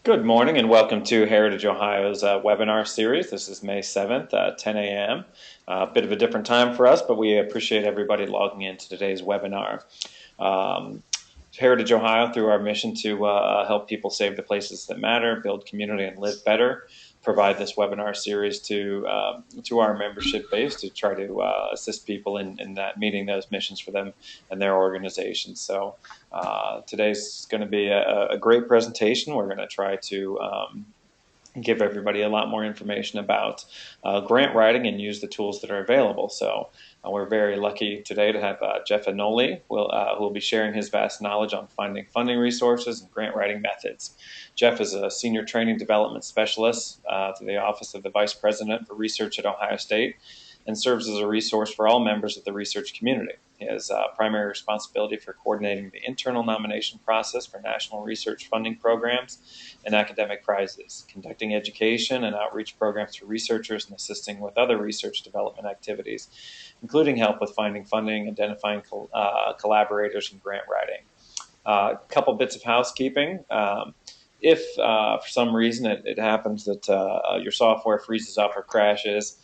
Good morning and welcome to Heritage Ohio's webinar series. This is May 7th, 10 a.m. A bit of a different time for us, but we appreciate everybody logging into today's webinar. Heritage Ohio, through our mission to help people save the places that matter, build community, and live better, provide this webinar series to our membership base to try to assist people in that meeting those missions for them and their organizations. So today's going to be a great presentation. We're going to try to give everybody a lot more information about grant writing and use the tools that are available. So we're very lucky today to have Jeff Agnoli, who will be sharing his vast knowledge on finding funding resources and grant writing methods. Jeff is a senior training development specialist to the Office of the Vice President for Research at Ohio State and serves as a resource for all members of the research community. He has primary responsibility for coordinating the internal nomination process for national research funding programs and academic prizes, conducting education and outreach programs for researchers, and assisting with other research development activities, including help with finding funding, identifying collaborators, and grant writing. A couple bits of housekeeping. If for some reason it happens that your software freezes up or crashes,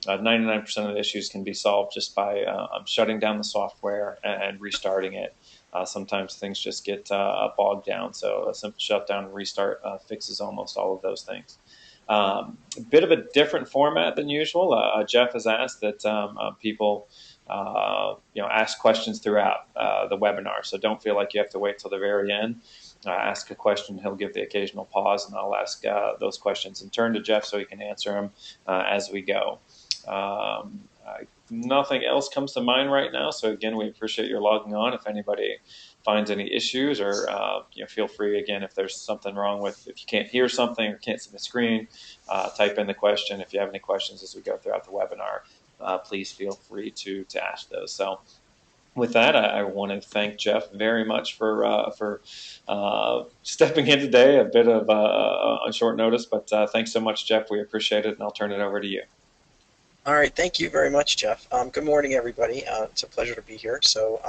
99% of the issues can be solved just by shutting down the software and restarting it. Sometimes things just get bogged down, so a simple shutdown and restart fixes almost all of those things. A bit of a different format than usual. Jeff has asked that people ask questions throughout the webinar, so don't feel like you have to wait till the very end. Ask a question, he'll give the occasional pause, and I'll ask those questions in turn to Jeff so he can answer them as we go. Nothing else comes to mind right now, so again, we appreciate your logging on. If anybody finds any issues, or feel free, again, if there's something wrong with, if you can't hear something or can't see the screen, type in the question. If you have any questions as we go throughout the webinar, please feel free to ask those. So with that, I want to thank Jeff very much for stepping in today, a bit of on short notice, but thanks so much, Jeff. We appreciate it, and I'll turn it over to you. All right, thank you very much, Jeff. Good morning, everybody. It's a pleasure to be here. So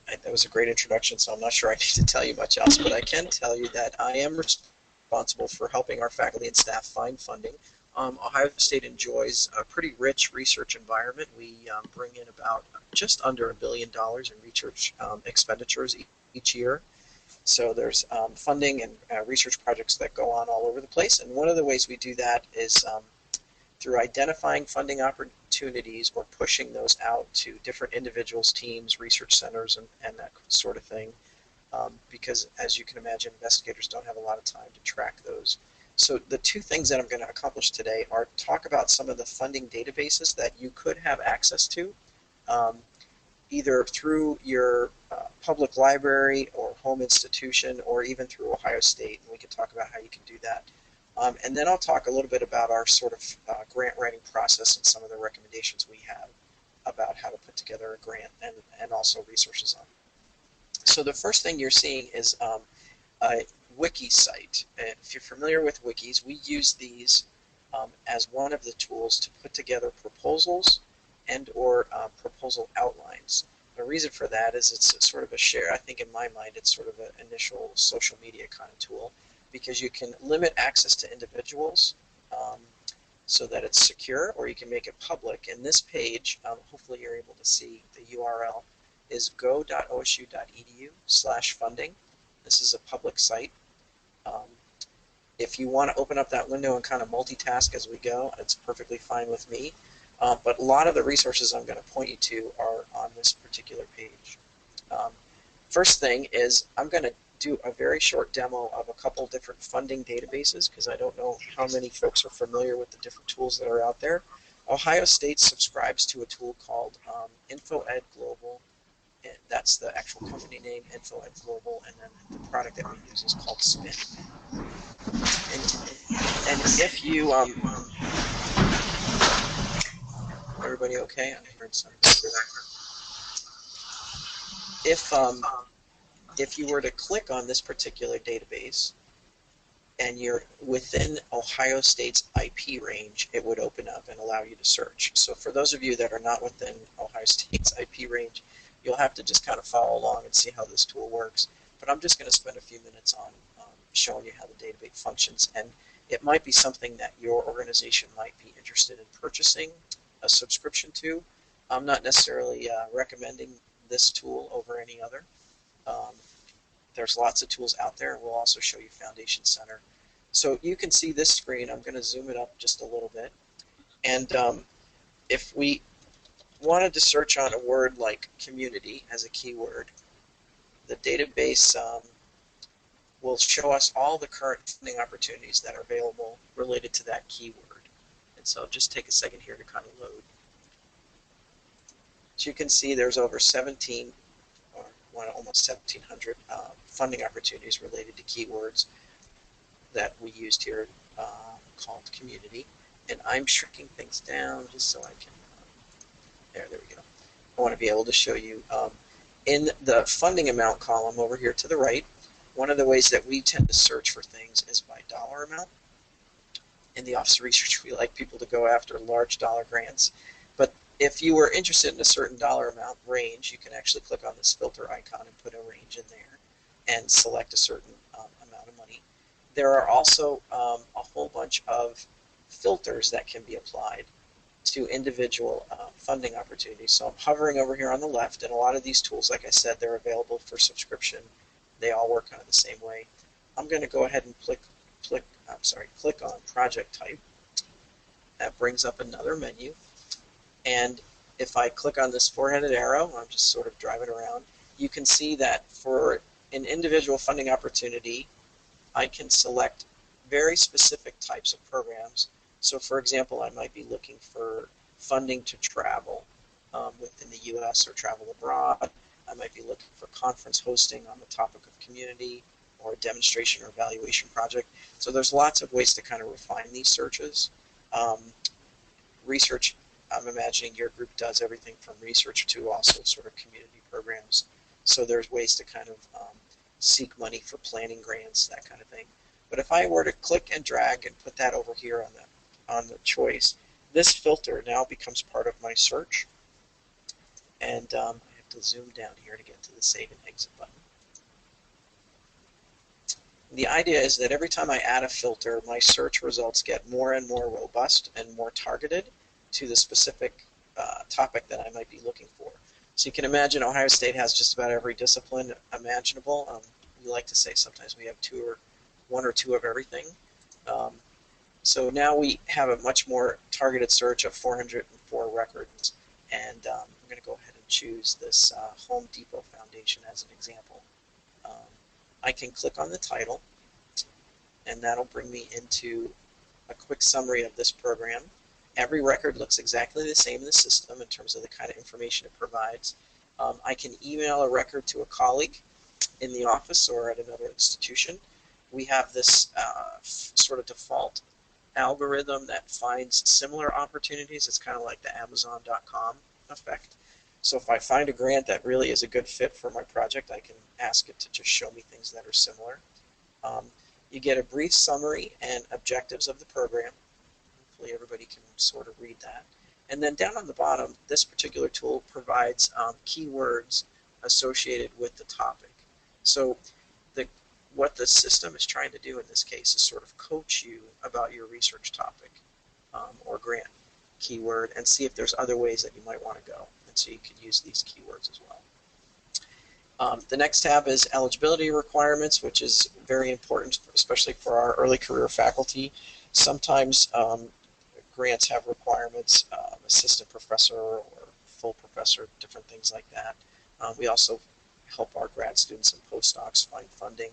that was a great introduction, so I'm not sure I need to tell you much else, but I can tell you that I am responsible for helping our faculty and staff find funding. Ohio State enjoys a pretty rich research environment. We bring in about just under $1 billion in research expenditures each year. So there's funding and research projects that go on all over the place, and one of the ways we do that is through identifying funding opportunities or pushing those out to different individuals, teams, research centers, and that sort of thing. Because as you can imagine, investigators don't have a lot of time to track those. So the two things that I'm going to accomplish today are talk about some of the funding databases that you could have access to, either through your public library or home institution, or even through Ohio State, and we can talk about how you can do that. And then I'll talk a little bit about our sort of grant writing process and some of the recommendations we have about how to put together a grant and also resources on it. So the first thing you're seeing is a wiki site. If you're familiar with wikis, we use these as one of the tools to put together proposals and or proposal outlines. The reason for that is it's sort of a share, I think in my mind, it's sort of an initial social media kind of tool, because you can limit access to individuals so that it's secure, or you can make it public. And this page, hopefully you're able to see the URL, is go.osu.edu/funding. This is a public site. If you want to open up that window and kind of multitask as we go, it's perfectly fine with me. But a lot of the resources I'm going to point you to are on this particular page. First thing is I'm going to do a very short demo of a couple different funding databases, because I don't know how many folks are familiar with the different tools that are out there. Ohio State subscribes to a tool called InfoEd Global. And that's the actual company name, InfoEd Global, and then the product that we use is called Spin. And if you, everybody okay? I heard some. If you were to click on this particular database and you're within Ohio State's IP range, it would open up and allow you to search. So for those of you that are not within Ohio State's IP range, you'll have to just kind of follow along and see how this tool works. but I'm just going to spend a few minutes on showing you how the database functions. And it might be something that your organization might be interested in purchasing a subscription to. I'm not necessarily recommending this tool over any other. There's lots of tools out there, and we'll also show you Foundation Center. So you can see this screen. I'm going to zoom it up just a little bit. And if we wanted to search on a word like community as a keyword, the database will show us all the current funding opportunities that are available related to that keyword. And so just take a second here to kind of load. So you can see there's over 17 or almost 1,700 funding opportunities related to keywords that we used here called community. And I'm shrinking things down just so I can, there we go. I want to be able to show you in the funding amount column over here to the right, one of the ways that we tend to search for things is by dollar amount. In the Office of Research, we like people to go after large dollar grants. But if you were interested in a certain dollar amount range, you can actually click on this filter icon and put a range in there and select a certain amount of money. There are also a whole bunch of filters that can be applied to individual funding opportunities. So I'm hovering over here on the left, and a lot of these tools, like I said, they're available for subscription. They all work kind of the same way. I'm going to go ahead and click on project type. That brings up another menu. And if I click on this four-headed arrow, I'm just sort of driving around, you can see that for an individual funding opportunity, I can select very specific types of programs. So for example, I might be looking for funding to travel within the U.S. or travel abroad. I might be looking for conference hosting on the topic of community or a demonstration or evaluation project. So there's lots of ways to kind of refine these searches. Research, I'm imagining your group does everything from research to also sort of community programs. So there's ways to kind of seek money for planning grants, that kind of thing. But if I were to click and drag and put that over here on the choice, this filter now becomes part of my search. And I have to zoom down here to get to the save and exit button. The idea is that every time I add a filter, my search results get more and more robust and more targeted to the specific topic that I might be looking for. So you can imagine Ohio State has just about every discipline imaginable. We like to say sometimes we have one or two of everything. So now we have a much more targeted search of 404 records. And I'm going to go ahead and choose this Home Depot Foundation as an example. I can click on the title, and that'll bring me into a quick summary of this program. Every record looks exactly the same in the system in terms of the kind of information it provides. I can email a record to a colleague in the office or at another institution. We have this sort of default algorithm that finds similar opportunities. It's kind of like the Amazon.com effect. So if I find a grant that really is a good fit for my project, I can ask it to just show me things that are similar. You get a brief summary and objectives of the program. Hopefully everybody can sort of read that. And then down on the bottom, this particular tool provides keywords associated with the topic. So what the system is trying to do in this case is sort of coach you about your research topic or grant keyword and see if there's other ways that you might want to go. And so you could use these keywords as well. The next tab is eligibility requirements, which is very important, especially for our early career faculty. Sometimes grants have requirements, assistant professor or full professor, different things like that. We also help our grad students and postdocs find funding.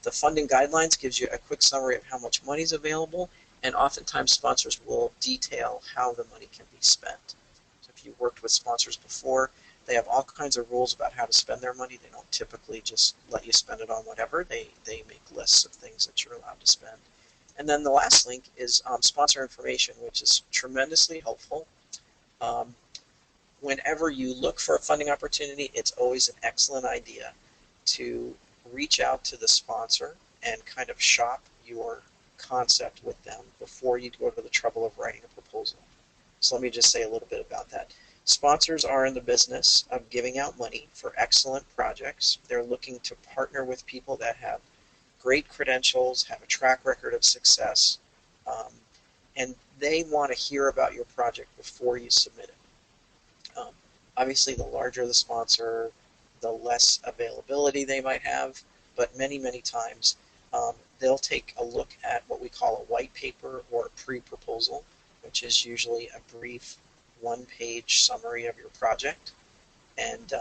The funding guidelines gives you a quick summary of how much money is available, and oftentimes sponsors will detail how the money can be spent. So if you've worked with sponsors before, they have all kinds of rules about how to spend their money. They don't typically just let you spend it on whatever. They make lists of things that you're allowed to spend. And then the last link is sponsor information, which is tremendously helpful. Whenever you look for a funding opportunity, it's always an excellent idea to reach out to the sponsor and kind of shop your concept with them before you go to the trouble of writing a proposal. So let me just say a little bit about that. Sponsors are in the business of giving out money for excellent projects. They're looking to partner with people that have great credentials, have a track record of success, um, and they want to hear about your project before you submit it. Obviously, the larger the sponsor, the less availability they might have, but many, many times they'll take a look at what we call a white paper or a pre-proposal, which is usually a brief one-page summary of your project, and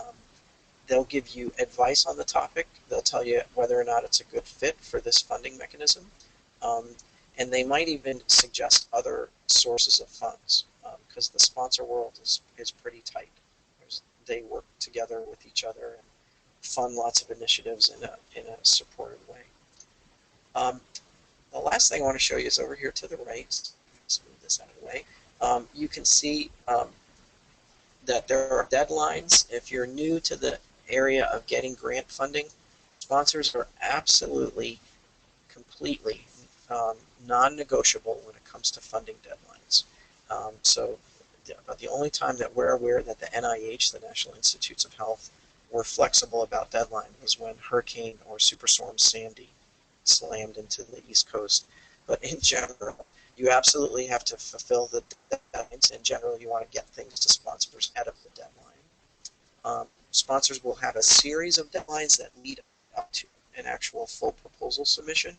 they'll give you advice on the topic. They'll tell you whether or not it's a good fit for this funding mechanism, um, and they might even suggest other sources of funds because the sponsor world is pretty tight. They work together with each other and fund lots of initiatives in a supportive way. The last thing I want to show you is over here to the right. Let's move this out of the way. You can see that there are deadlines. If you're new to the area of getting grant funding, sponsors are absolutely, completely non-negotiable when it comes to funding deadlines. So about the only time that we're aware that the NIH, the National Institutes of Health, were flexible about deadline was when Hurricane or Superstorm Sandy slammed into the East Coast. But in general, you absolutely have to fulfill the deadlines. In general, you want to get things to sponsors ahead of the deadline. Sponsors will have a series of deadlines that lead up to an actual full proposal submission.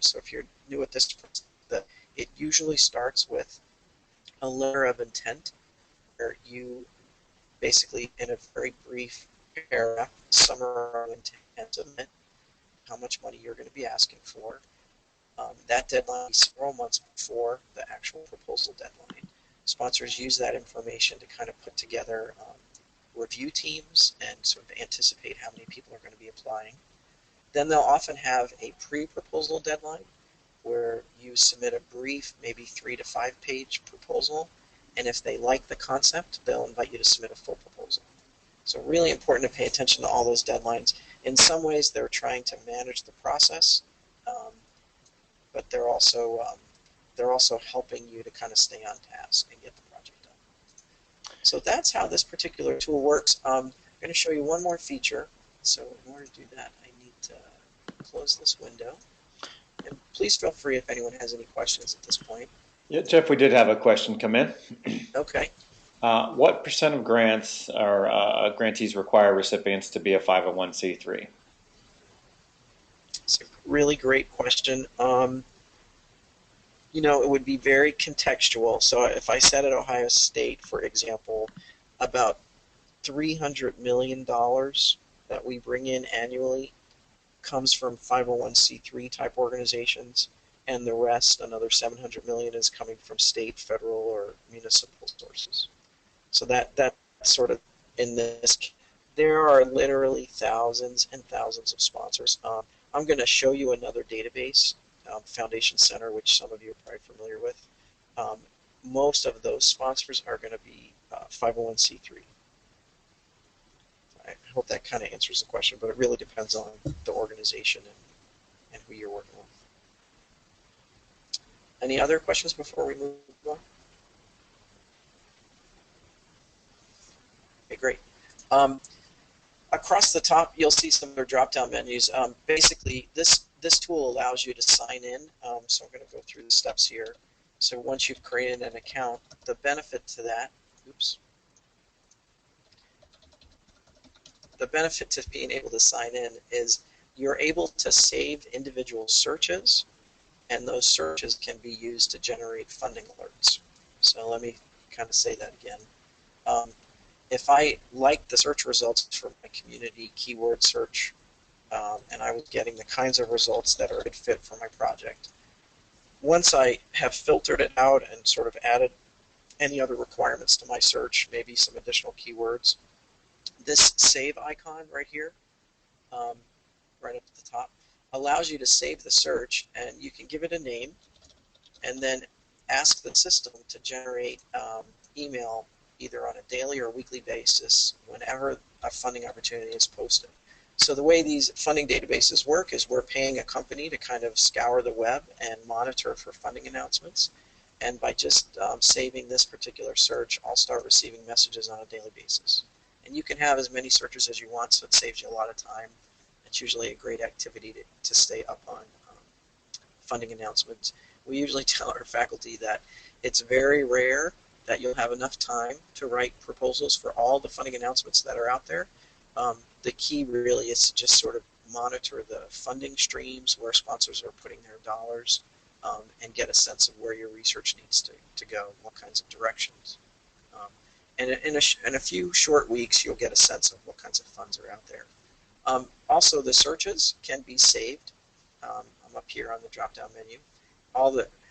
So if you're new at this, it usually starts with a letter of intent where you basically, in a very brief paragraph, summarize intent to submit, how much money you're going to be asking for. That deadline is several months before the actual proposal deadline. Sponsors use that information to kind of put together review teams and sort of anticipate how many people are going to be applying. Then they'll often have a pre-proposal deadline where you submit a brief, maybe 3 to 5 page proposal, and if they like the concept, they'll invite you to submit a full proposal. So really important to pay attention to all those deadlines. In some ways, they're trying to manage the process, but they're also helping you to kind of stay on task and get the project done. So that's how this particular tool works. I'm going to show you one more feature. So in order to do that, I need to close this window. And please feel free if anyone has any questions at this point. Yeah, Jeff, we did have a question come in. Okay. What % of grants or grantees require recipients to be a 501c3? It's a really great question. You know, it would be very contextual. So if I said at Ohio State, for example, about $300 million that we bring in annually comes from 501c3 type organizations, and the rest, another 700 million, is coming from state, federal, or municipal sources. So that's sort of in this. There are literally thousands and thousands of sponsors. I'm going to show you another database, Foundation Center, which some of you are probably familiar with. Most of those sponsors are going to be 501c3. I hope that kind of answers the question, but it really depends on the organization and who you're working with. Any other questions before we move on? Okay, great. Across the top, you'll see some other drop-down menus. Basically, this tool allows you to sign in. So I'm going to go through the steps here. So once you've created an account, the benefit to that, the benefit to being able to sign in is you're able to save individual searches, and those searches can be used to generate funding alerts. So let me kind of say that again. If I liked the search results for my community keyword search, and I was getting the kinds of results that are a good fit for my project, once I have filtered it out and sort of added any other requirements to my search, maybe some additional keywords, this save icon right here, right up at the top, allows you to save the search, and you can give it a name and then ask the system to generate email either on a daily or weekly basis whenever a funding opportunity is posted. So the way these funding databases work is we're paying a company to kind of scour the web and monitor for funding announcements. and by just saving this particular search, I'll start receiving messages on a daily basis. And you can have as many searches as you want, so it saves you a lot of time. It's usually a great activity to stay up on funding announcements. We usually tell our faculty that it's very rare that you'll have enough time to write proposals for all the funding announcements that are out there. The key really is to just sort of monitor the funding streams, where sponsors are putting their dollars, and get a sense of where your research needs to go, what kinds of directions. And in a few short weeks, you'll get a sense of what kinds of funds are out there. Also, the searches can be saved. I'm up here on the drop-down menu.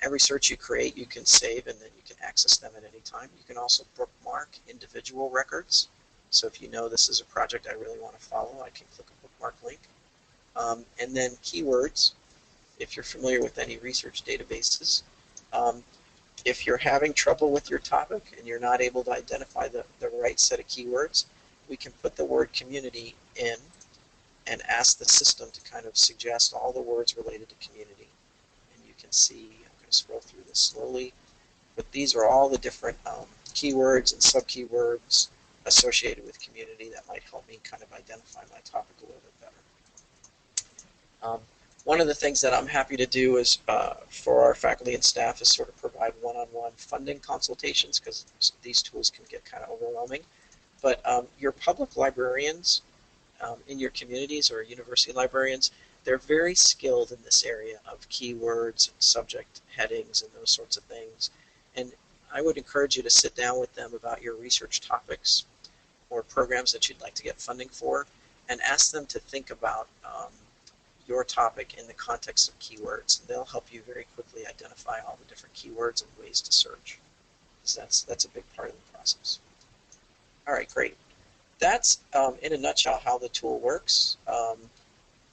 Every search you create, you can save, and then you can access them at any time. You can also bookmark individual records. So if you know this is a project I really want to follow, I can click a bookmark link. And then keywords, if you're familiar with any research databases. If you're having trouble with your topic and you're not able to identify the right set of keywords, we can put the word community in and ask the system to kind of suggest all the words related to community. And you can see, I'm going to scroll through this slowly, but these are all the different keywords and sub-keywords associated with community that might help me kind of identify my topic a little bit better. One of the things that I'm happy to do is for our faculty and staff is sort of provide one-on-one funding consultations, because these tools can get kind of overwhelming. But your public librarians in your communities, or university librarians, they're very skilled in this area of keywords, subject headings, and those sorts of things. And I would encourage you to sit down with them about your research topics or programs that you'd like to get funding for, and ask them to think about your topic in the context of keywords. They'll help you very quickly identify all the different keywords and ways to search. So that's a big part of the process. All right, great. That's, in a nutshell, how the tool works.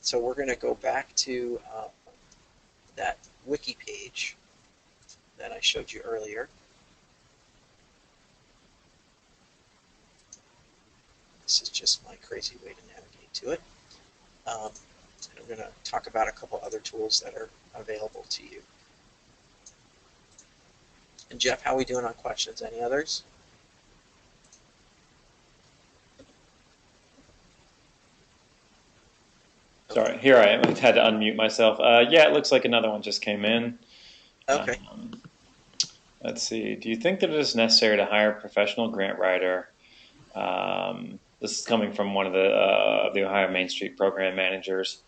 So we're going to go back to that wiki page that I showed you earlier. This is just my crazy way to navigate to it. And I'm going to talk about a couple other tools that are available to you. And Jeff, how are we doing on questions? Any others? Sorry, here I am. I had to unmute myself. Yeah, it looks like another one just came in. Okay. Let's see. Do you think that it is necessary to hire a professional grant writer? This is coming from one of the Ohio Main Street program managers.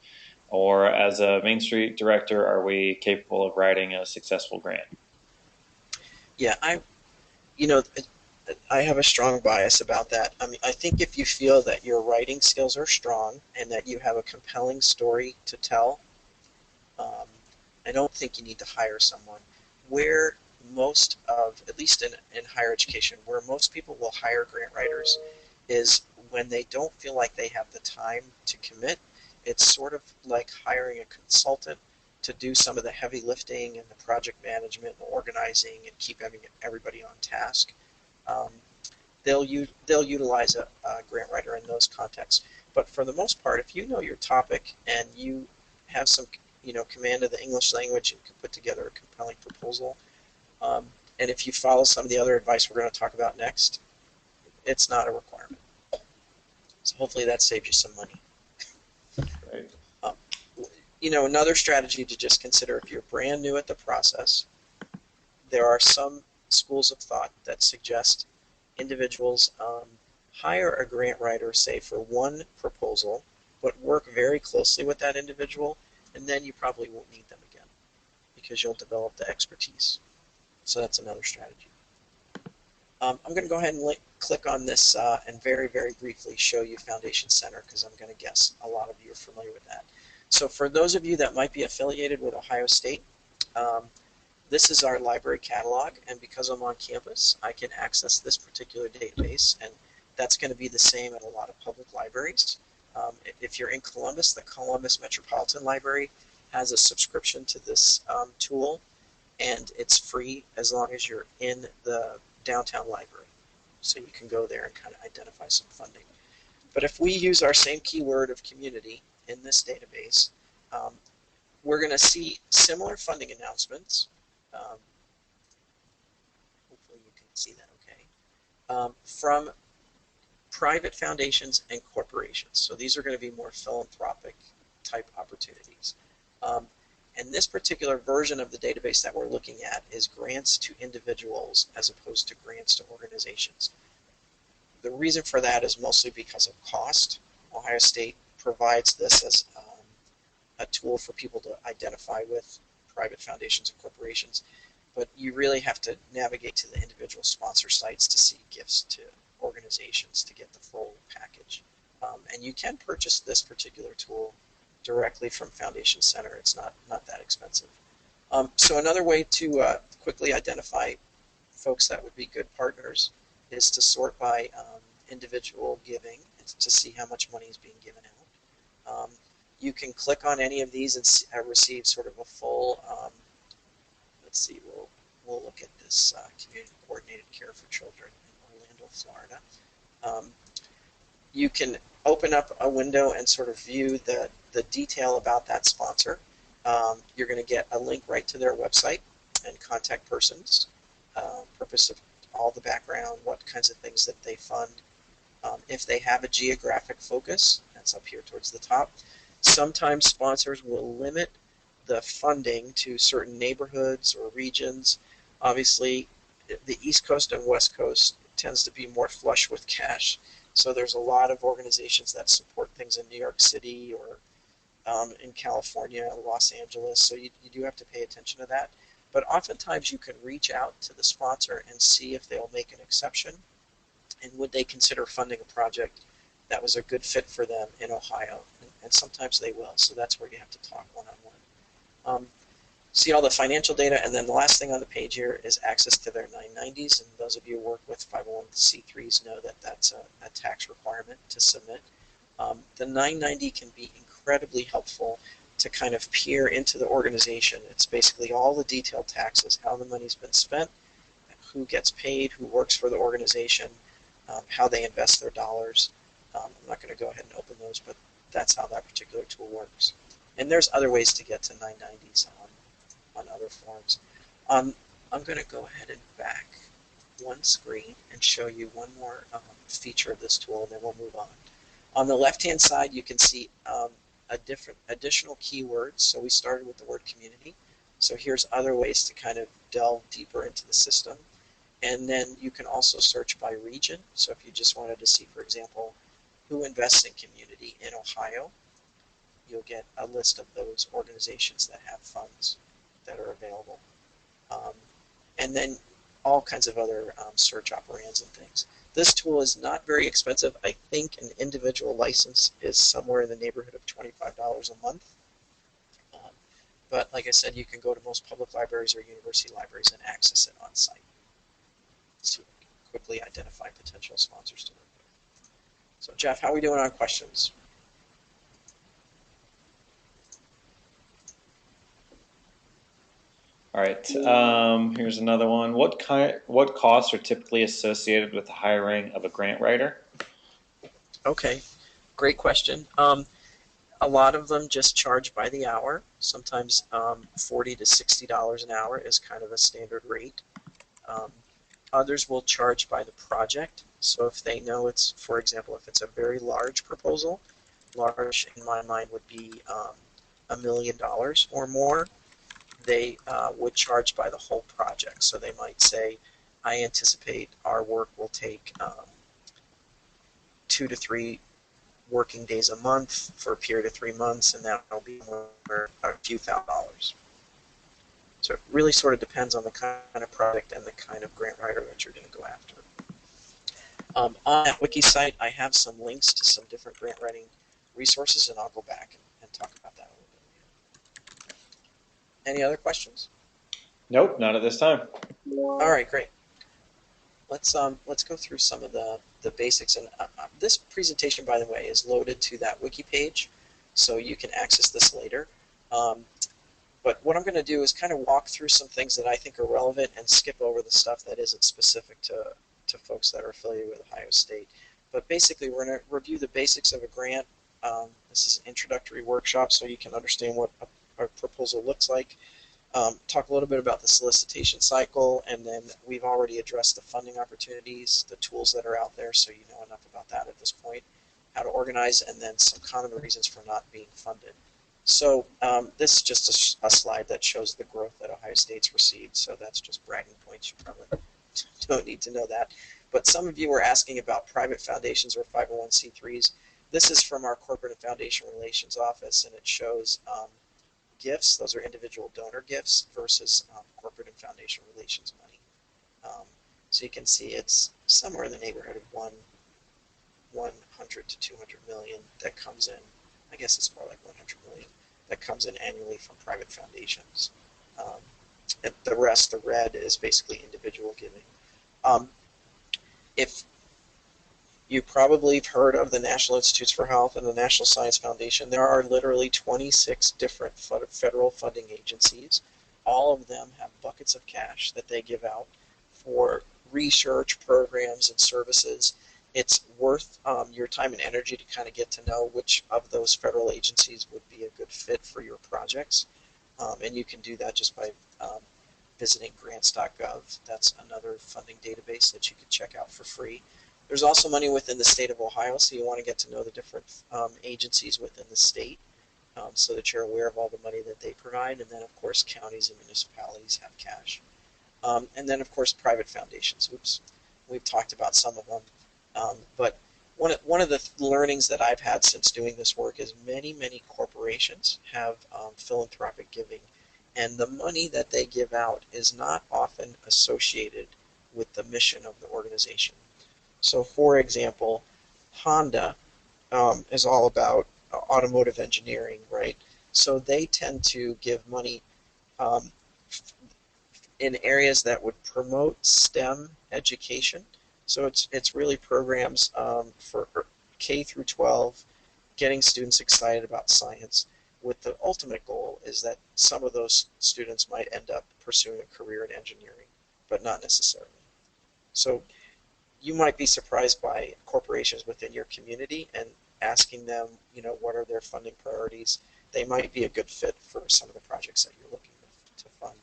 Or as a Main Street director, are we capable of writing a successful grant? Yeah, I have a strong bias about that. I mean, I think if you feel that your writing skills are strong and that you have a compelling story to tell, I don't think you need to hire someone. Where most of, at least in higher education, where most people will hire grant writers is when they don't feel like they have the time to commit. It's sort of like hiring a consultant to do some of the heavy lifting and the project management and organizing and keep everybody on task. They'll utilize a grant writer in those contexts. But for the most part, if you know your topic and you have some command of the English language and can put together a compelling proposal, and if you follow some of the other advice we're going to talk about next, it's not a requirement. So hopefully that saves you some money. Right. Another strategy to just consider if you're brand new at the process, there are some schools of thought that suggest individuals hire a grant writer, say, for one proposal, but work very closely with that individual, and then you probably won't need them again because you'll develop the expertise. So that's another strategy. I'm going to go ahead and click on this and very, very briefly show you Foundation Center, because I'm going to guess a lot of you are familiar with that. So for those of you that might be affiliated with Ohio State, this is our library catalog, and because I'm on campus, I can access this particular database, and that's going to be the same at a lot of public libraries. If you're in Columbus, the Columbus Metropolitan Library has a subscription to this tool, and it's free as long as you're in the downtown library. So you can go there and kind of identify some funding. But if we use our same keyword of community in this database, we're going to see similar funding announcements. from private foundations and corporations. So these are going to be more philanthropic type opportunities. And this particular version of the database that we're looking at is grants to individuals as opposed to grants to organizations. The reason for that is mostly because of cost. Ohio State provides this as a tool for people to identify with private foundations and corporations, but you really have to navigate to the individual sponsor sites to see gifts to organizations to get the full package. And you can purchase this particular tool directly from Foundation Center. It's not that expensive. So another way to quickly identify folks that would be good partners is to sort by individual giving to see how much money is being given out. You can click on any of these and receive sort of a full, let's see, we'll look at this community coordinated care for children in Orlando, Florida. You can open up a window and sort of view the detail about that sponsor. You're going to get a link right to their website and contact persons, purpose of all the background, what kinds of things that they fund. If they have a geographic focus, that's up here towards the top. Sometimes sponsors will limit the funding to certain neighborhoods or regions. Obviously, the East Coast and West Coast tends to be more flush with cash. So there's a lot of organizations that support things in New York City or in California, Los Angeles. So you do have to pay attention to that. But oftentimes you can reach out to the sponsor and see if they'll make an exception and would they consider funding a project that was a good fit for them in Ohio. And sometimes they will. So that's where you have to talk one-on-one. See all the financial data, and then the last thing on the page here is access to their 990s, and those of you who work with 501c3s know that that's a tax requirement to submit. The 990 can be incredibly helpful to kind of peer into the organization. It's basically all the detailed taxes, how the money's been spent, who gets paid, who works for the organization, how they invest their dollars. I'm not going to go ahead and open those, but that's how that particular tool works. And there's other ways to get to 990s on other forms. I'm going to go ahead and back one screen and show you one more feature of this tool, and then we'll move on. On the left-hand side, you can see additional keywords. So we started with the word community. So here's other ways to kind of delve deeper into the system. And then you can also search by region. So if you just wanted to see, for example, who invests in community in Ohio, you'll get a list of those organizations that have funds that are available. And then all kinds of other search operands and things. This tool is not very expensive. I think an individual license is somewhere in the neighborhood of $25 a month. But like I said, you can go to most public libraries or university libraries and access it on site. So quickly identify potential sponsors to work with. So Jeff, how are we doing on questions? All right. Here's another one. What costs are typically associated with the hiring of a grant writer? Okay, great question. A lot of them just charge by the hour. Sometimes $40 to $60 an hour is kind of a standard rate. Others will charge by the project. So if they know it's, for example, if it's a very large proposal, large in my mind would be $1 million or more, they would charge by the whole project. So they might say, I anticipate our work will take 2 to 3 working days a month for a period of 3 months, and that will be a few $1,000s. So it really sort of depends on the kind of project and the kind of grant writer that you're going to go after. On that wiki site, I have some links to some different grant writing resources, and I'll go back and talk about that a little bit later. Any other questions? Nope, not at this time. All right, great. Let's go through some of the basics. And this presentation, by the way, is loaded to that wiki page, so you can access this later. But what I'm going to do is kind of walk through some things that I think are relevant and skip over the stuff that isn't specific to folks that are affiliated with Ohio State. But basically, we're going to review the basics of a grant. This is an introductory workshop, so you can understand what a proposal looks like. talk a little bit about the solicitation cycle, and then we've already addressed the funding opportunities, the tools that are out there, so you know enough about that at this point, how to organize, and then some common reasons for not being funded. So this is just a slide that shows the growth that Ohio State's received, so that's just bragging points. You probably don't need to know that. But some of you were asking about private foundations or 501c3s. This is from our Corporate and Foundation Relations Office, and it shows gifts. Those are individual donor gifts versus corporate and foundation relations money. So you can see it's somewhere in the neighborhood of 100 to 200 million that comes in. I guess it's more like 100 million that comes in annually from private foundations. And the rest, the red, is basically individual giving. If you probably have heard of the National Institutes for Health and the National Science Foundation, there are literally 26 different federal funding agencies. All of them have buckets of cash that they give out for research programs and services. It's worth your time and energy to kind of get to know which of those federal agencies would be a good fit for your projects. And you can do that just by visiting grants.gov. That's another funding database that you can check out for free. There's also money within the state of Ohio, so you want to get to know the different agencies within the state so that you're aware of all the money that they provide. And then, of course, counties and municipalities have cash. And then, of course, private foundations. Oops, we've talked about some of them. But one of the learnings that I've had since doing this work is many corporations have philanthropic giving. And the money that they give out is not often associated with the mission of the organization. So, for example, Honda is all about automotive engineering, right? So they tend to give money in areas that would promote STEM education. So it's really programs for K through 12, getting students excited about science, with the ultimate goal is that some of those students might end up pursuing a career in engineering, but not necessarily. So you might be surprised by corporations within your community and asking them, you know, what are their funding priorities. They might be a good fit for some of the projects that you're looking to fund.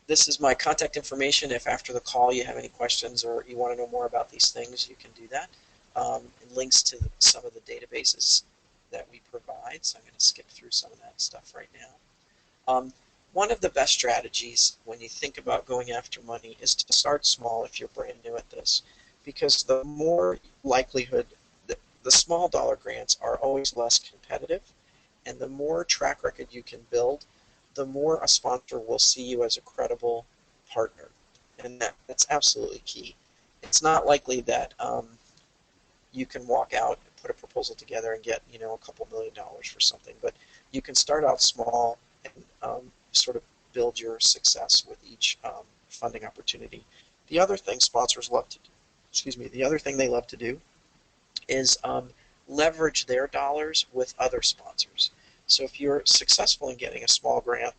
This is my contact information. If after the call you have any questions or you want to know more about these things, you can do that. And links to some of the databases that we provide. So I'm going to skip through some of that stuff right now. One of the best strategies when you think about going after money is to start small if you're brand new at this, because the more likelihood that the small dollar grants are always less competitive, and the more track record you can build, the more a sponsor will see you as a credible partner, and that's absolutely key. It's not likely that you can walk out and put a proposal together and get, you know, a couple $1 million for something, but you can start out small and sort of build your success with each funding opportunity. The other thing sponsors love to do, the other thing they love to do is leverage their dollars with other sponsors. So if you're successful in getting a small grant,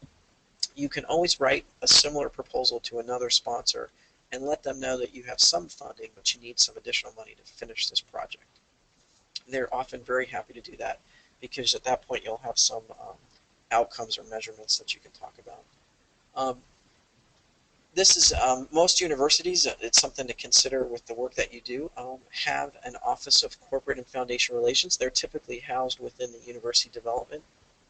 you can always write a similar proposal to another sponsor and let them know that you have some funding, but you need some additional money to finish this project. They're often very happy to do that because at that point you'll have some outcomes or measurements that you can talk about. This is most universities, it's something to consider with the work that you do, have an Office of Corporate and Foundation Relations. They're typically housed within the university development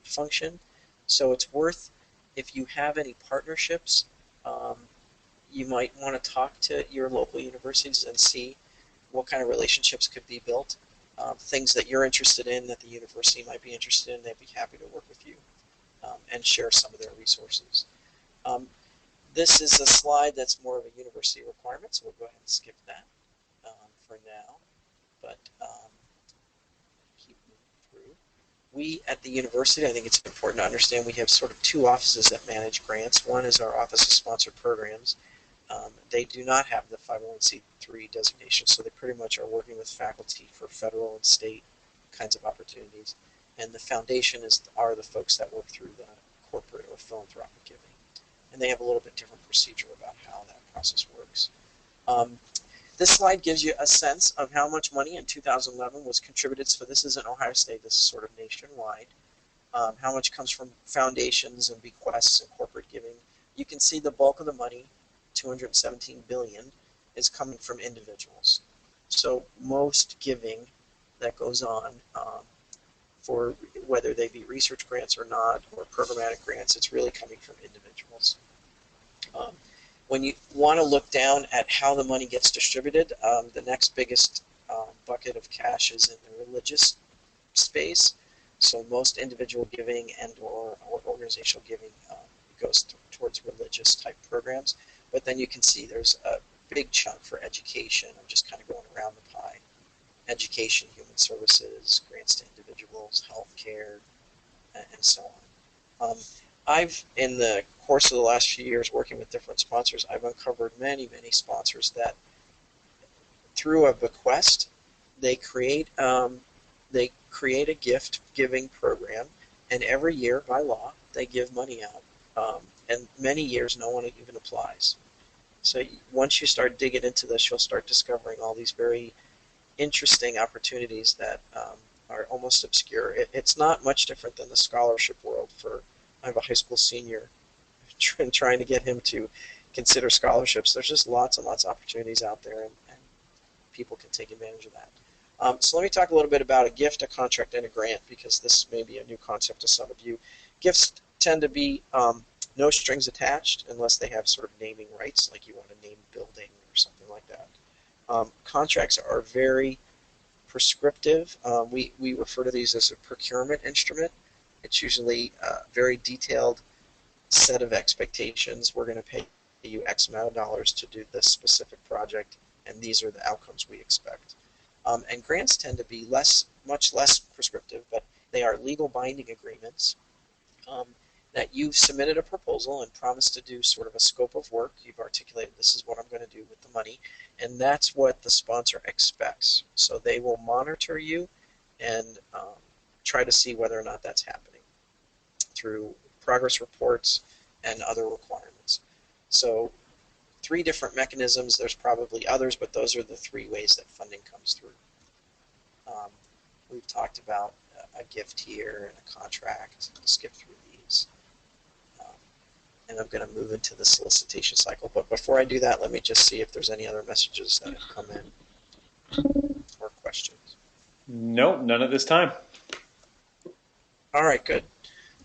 function. So it's worth, if you have any partnerships, you might want to talk to your local universities and see what kind of relationships could be built. Things that you're interested in that the university might be interested in, they'd be happy to work with you and share some of their resources. This is a slide that's more of a university requirement, so we'll go ahead and skip that for now. But keep moving through. We at the university, I think it's important to understand, we have sort of two offices that manage grants. One is our Office of Sponsored Programs. They do not have the 501c3 designation, so they pretty much are working with faculty for federal and state kinds of opportunities. And the foundation are the folks that work through the corporate or philanthropic giving. And they have a little bit different procedure about how that process works. This slide gives you a sense of how much money in 2011 was contributed. So this isn't Ohio State, this is sort of nationwide. how much comes from foundations and bequests and corporate giving. You can see the bulk of the money, 217 billion, is coming from individuals. So most giving that goes on for whether they be research grants or not, or programmatic grants, it's really coming from individuals. When you want to look down at how the money gets distributed, the next biggest bucket of cash is in the religious space. So most individual giving and or organizational giving goes towards religious type programs. But then you can see there's a big chunk for education. I'm just kind of going around the pie. Education, human services, grants to individuals, healthcare, and so on. I've, in the course of the last few years working with different sponsors, I've uncovered many, many sponsors that through a bequest, they create a gift giving program, and every year by law they give money out, and many years no one even applies. So once you start digging into this, you'll start discovering all these very interesting opportunities that are almost obscure. It's not much different than the scholarship world. I have a high school senior trying to get him to consider scholarships. There's just lots and lots of opportunities out there, and people can take advantage of that. So let me talk a little bit about a gift, a contract, and a grant, because this may be a new concept to some of you. Gifts tend to be no strings attached unless they have sort of naming rights, like you want to name a building or something like that. Contracts are very prescriptive. We refer to these as a procurement instrument. It's usually a very detailed set of expectations. We're going to pay you X amount of dollars to do this specific project, and these are the outcomes we expect. And grants tend to be much less prescriptive, but they are legal binding agreements that you've submitted a proposal and promised to do sort of a scope of work. You've articulated, this is what I'm going to do with the money, and that's what the sponsor expects. So they will monitor you and try to see whether or not that's happening through progress reports and other requirements. So 3 different mechanisms. There's probably others, but those are the 3 ways that funding comes through. We've talked about a gift here and a contract. I'll skip through these. And I'm going to move into the solicitation cycle. But before I do that, let me just see if there's any other messages that have come in or questions. Nope, none at this time. All right, good.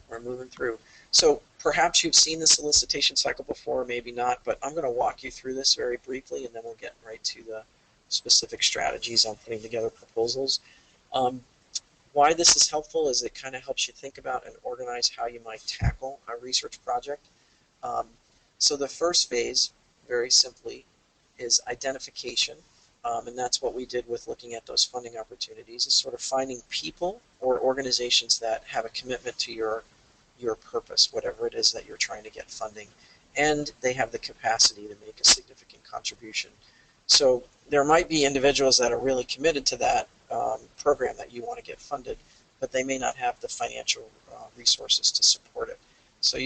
We're moving through. So perhaps you've seen the solicitation cycle before, maybe not, but I'm going to walk you through this very briefly, and then we'll get right to the specific strategies on putting together proposals. Why this is helpful is it kind of helps you think about and organize how you might tackle a research project. So the first phase, very simply, is identification, and that's what we did with looking at those funding opportunities, is sort of finding people or organizations that have a commitment to your purpose, whatever it is that you're trying to get funding, and they have the capacity to make a significant contribution. So there might be individuals that are really committed to that program that you want to get funded, but they may not have the financial resources to support it. So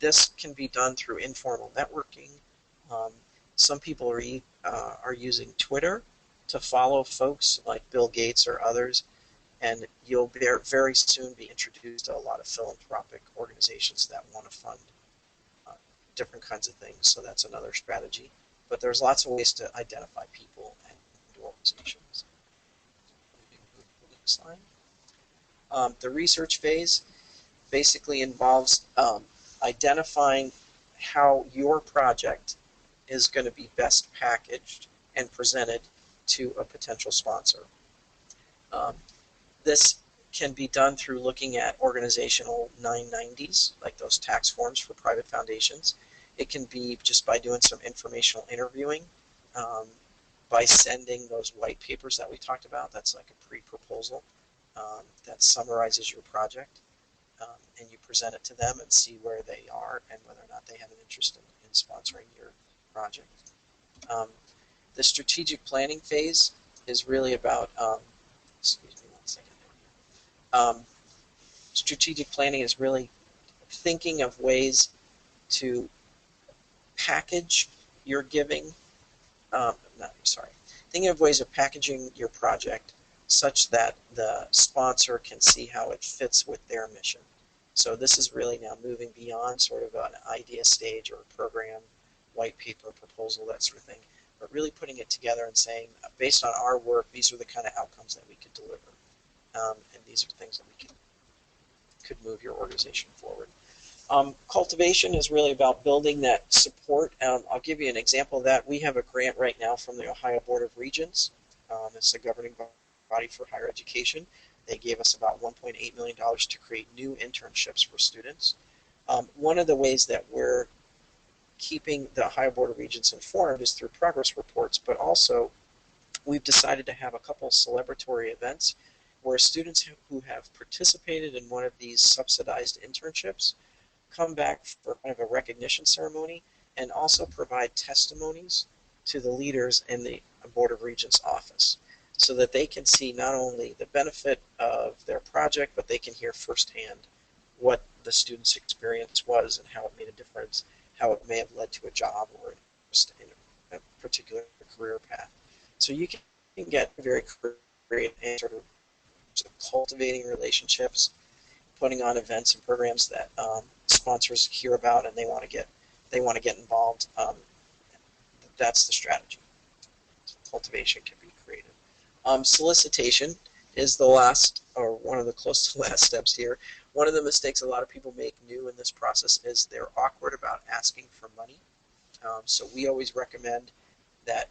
this can be done through informal networking. Some people are using Twitter to follow folks like Bill Gates or others, and you'll very soon be introduced to a lot of philanthropic organizations that want to fund different kinds of things. So that's another strategy. But there's lots of ways to identify people and organizations. Next slide. The research phase basically involves identifying how your project is going to be best packaged and presented to a potential sponsor. This can be done through looking at organizational 990s, like those tax forms for private foundations. It can be just by doing some informational interviewing, by sending those white papers that we talked about. That's like a pre-proposal that summarizes your project, and you present it to them and see where they are and whether or not they have an interest in sponsoring your project. The strategic planning phase is really about, excuse me one second. Strategic planning is really thinking of ways to package your giving, thinking of ways of packaging your project such that the sponsor can see how it fits with their mission. So this is really now moving beyond sort of an idea stage or a program, white paper, proposal, that sort of thing, but really putting it together and saying, based on our work, these are the kind of outcomes that we could deliver, and these are things that we could move your organization forward. Cultivation is really about building that support. I'll give you an example of that. We have a grant right now from the Ohio Board of Regents. It's the governing body for higher education. They gave us about $1.8 million to create new internships for students. One of the ways that we're keeping the Ohio Board of Regents informed is through progress reports, but also we've decided to have a couple celebratory events where students who have participated in one of these subsidized internships come back for kind of a recognition ceremony and also provide testimonies to the leaders in the Board of Regents office so that they can see not only the benefit of their project, but they can hear firsthand what the student's experience was and how it made a difference, how it may have led to a job or in a particular career path. So you can get very creative and sort of cultivating relationships, putting on events and programs that sponsors hear about and they want to get involved. That's the strategy. Cultivation can be creative. Solicitation is the last, or one of the close to last steps here. One of the mistakes a lot of people make new in this process is they're awkward about asking for money. So we always recommend that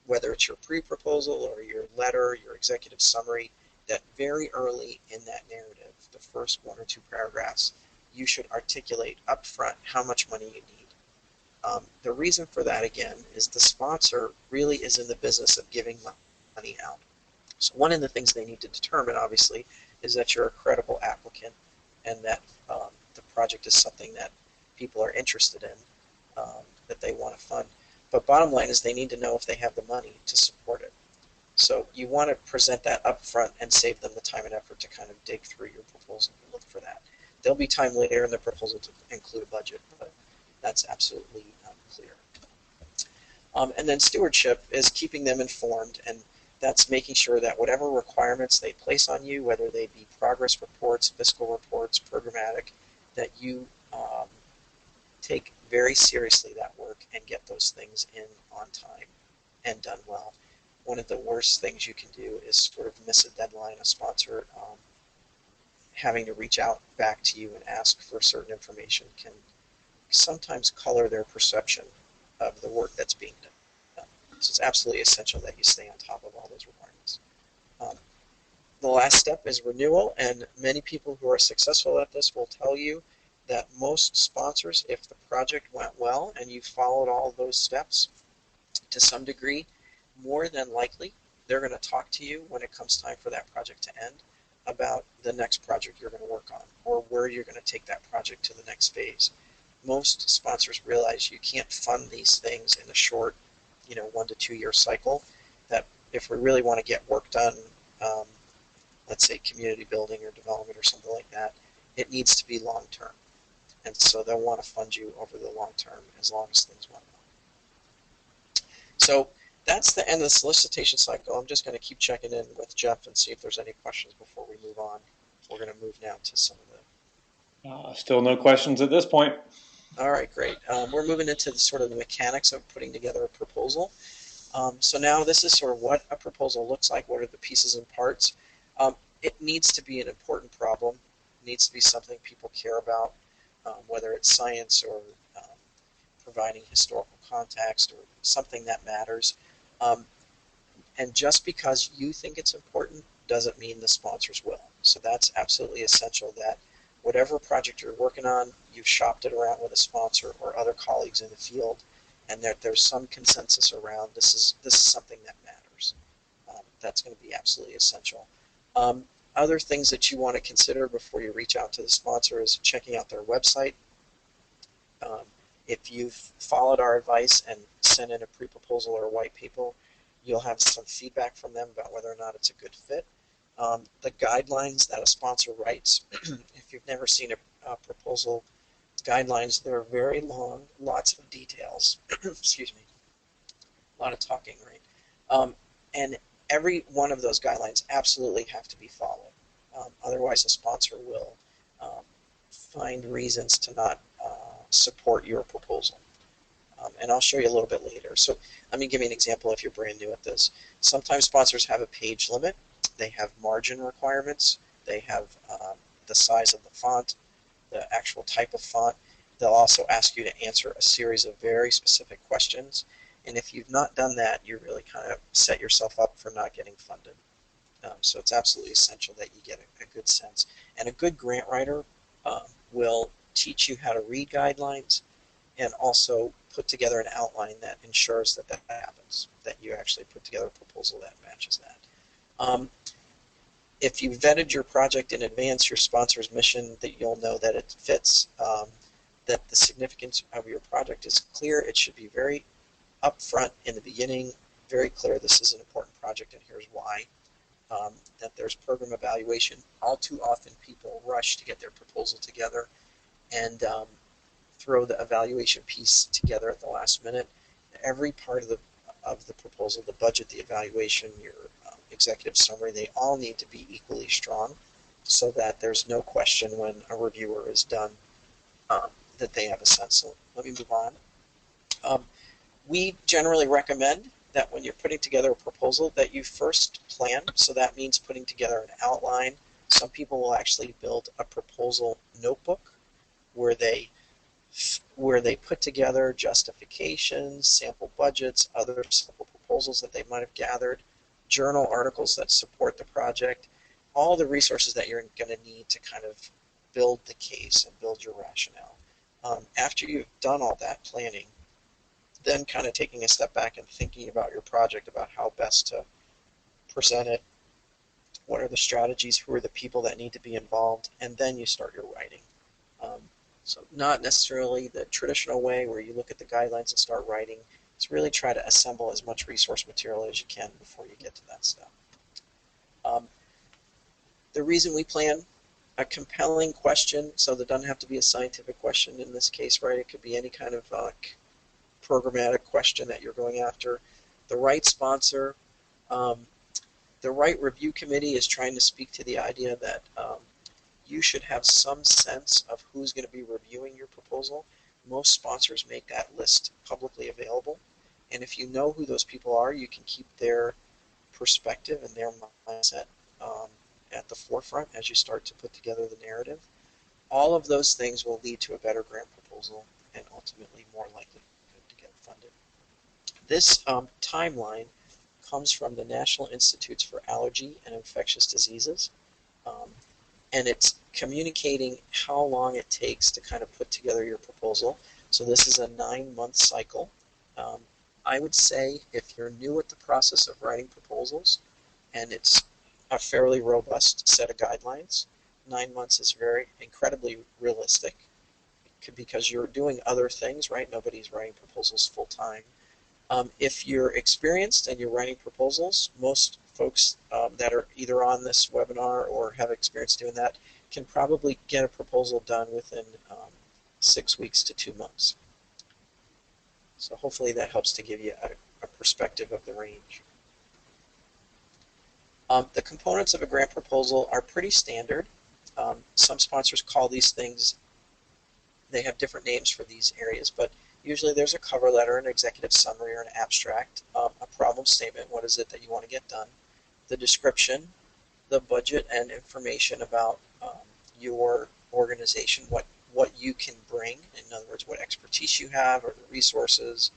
whether it's your pre-proposal or your letter, your executive summary, that very early in that narrative, the first 1 or 2 paragraphs, you should articulate upfront how much money you need. The reason for that, again, is the sponsor really is in the business of giving money out. So one of the things they need to determine, obviously, is that you're a credible applicant and that the project is something that people are interested in, that they want to fund. But bottom line is they need to know if they have the money to support it. So you want to present that up front and save them the time and effort to kind of dig through your proposal and look for that. There'll be time later in the proposal to include a budget, but that's absolutely clear. And then stewardship is keeping them informed, and that's making sure that whatever requirements they place on you, whether they be progress reports, fiscal reports, programmatic, that you take very seriously that work and get those things in on time and done well. One of the worst things you can do is sort of miss a deadline, a sponsor having to reach out back to you and ask for certain information can sometimes color their perception of the work that's being done. So it's absolutely essential that you stay on top of all those requirements. The last step is renewal, and many people who are successful at this will tell you that most sponsors, if the project went well and you followed all of those steps to some degree, more than likely they're going to talk to you when it comes time for that project to end about the next project you're going to work on or where you're going to take that project to the next phase. Most sponsors realize you can't fund these things in a short, 1 to 2 year cycle, that if we really want to get work done, let's say community building or development or something like that, it needs to be long term. And so they'll want to fund you over the long term as long as things went well. So that's the end of the solicitation cycle. I'm just going to keep checking in with Jeff and see if there's any questions before we move on. We're going to move now to some of the... Still no questions at this point. All right, great. We're moving into the mechanics of putting together a proposal. So now this is sort of what a proposal looks like. What are the pieces and parts? It needs to be an important problem. It needs to be something people care about, whether it's science or providing historical context or something that matters. And just because you think it's important doesn't mean the sponsors will. So that's absolutely essential that whatever project you're working on, you've shopped it around with a sponsor or other colleagues in the field, and that there's some consensus around this is something that matters. That's going to be absolutely essential. Other things that you want to consider before you reach out to the sponsor is checking out their website. If you've followed our advice and sent in a pre-proposal or a white paper, you'll have some feedback from them about whether or not it's a good fit. The guidelines that a sponsor writes, if you've never seen a proposal guidelines, they're very long, lots of details, excuse me, a lot of talking, right? And every one of those guidelines absolutely have to be followed. Otherwise, a sponsor will find reasons to not support your proposal. And I'll show you a little bit later. So let me give you an example if you're brand new at this. Sometimes sponsors have a page limit. They have margin requirements. They have the size of the font, the actual type of font. They'll also ask you to answer a series of very specific questions. And if you've not done that, you really kind of set yourself up for not getting funded. So it's absolutely essential that you get a good sense. And a good grant writer will teach you how to read guidelines and also put together an outline that ensures that that happens, that you actually put together a proposal that matches that. If you vetted your project in advance, your sponsor's mission, that you'll know that it fits, that the significance of your project is clear. It should be very upfront in the beginning, very clear this is an important project and here's why. That there's program evaluation. All too often people rush to get their proposal together and throw the evaluation piece together at the last minute. Every part of the proposal, the budget, the evaluation, your executive summary, they all need to be equally strong so that there's no question when a reviewer is done that they have a sense. So let me move on. We generally recommend that when you're putting together a proposal that you first plan. So that means putting together an outline. Some people will actually build a proposal notebook where they put together justifications, sample budgets, other sample proposals that they might have gathered, journal articles that support the project, all the resources that you're going to need to kind of build the case and build your rationale. After you've done all that planning, then kind of taking a step back and thinking about your project, about how best to present it, what are the strategies, who are the people that need to be involved, and then you start your writing. So not necessarily the traditional way where you look at the guidelines and start writing. It's really try to assemble as much resource material as you can before you get to that step. The reason we plan a compelling question, so there doesn't have to be a scientific question in this case, right? It could be any kind of programmatic question that you're going after. The right sponsor, the right review committee is trying to speak to the idea that you should have some sense of who's going to be reviewing your proposal. Most sponsors make that list publicly available. And if you know who those people are, you can keep their perspective and their mindset at the forefront as you start to put together the narrative. All of those things will lead to a better grant proposal and ultimately more likely to get funded. This timeline comes from the National Institutes for Allergy and Infectious Diseases. And it's communicating how long it takes to kind of put together your proposal. So this is a 9-month cycle. I would say if you're new at the process of writing proposals and it's a fairly robust set of guidelines, 9 months is very incredibly realistic because you're doing other things, right? Nobody's writing proposals full time. If you're experienced and you're writing proposals, most folks that are either on this webinar or have experience doing that can probably get a proposal done within 6 weeks to 2 months. So hopefully that helps to give you a perspective of the range. The components of a grant proposal are pretty standard. Some sponsors call these things, they have different names for these areas, but usually there's a cover letter, an executive summary, or an abstract, a problem statement, what is it that you want to get done, the description, the budget and information about your organization, what you can bring, in other words, what expertise you have or the resources,